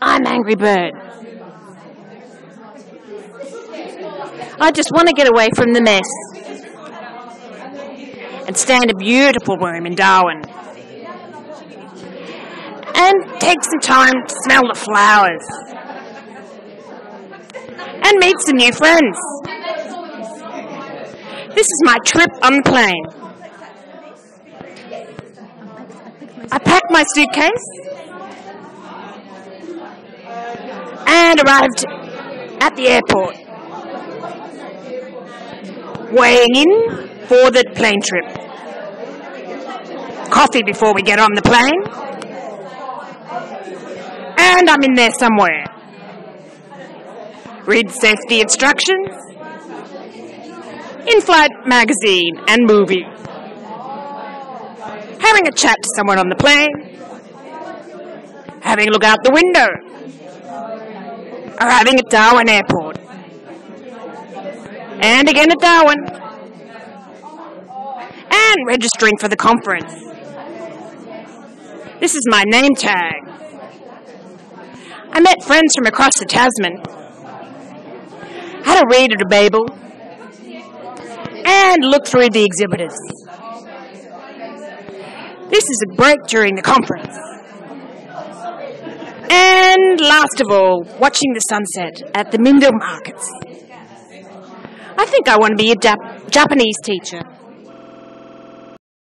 I'm Angry Bird. I just want to get away from the mess and stay in a beautiful room in Darwin and take some time to smell the flowers and meet some new friends. This is my trip on the plane. I packed my suitcase and arrived at the airport, weighing in for the plane trip. Coffee before we get on the plane, and I'm in there somewhere. Read safety instructions, in-flight magazine and movie. Having a chat to someone on the plane, having a look out the window, arriving at Darwin Airport, and again at Darwin, and registering for the conference. This is my name tag. I met friends from across the Tasman, had a read of the Bible, and looked through the exhibitors. This is a break during the conference. And last of all, watching the sunset at the Mindle markets. I think I want to be a Japanese teacher.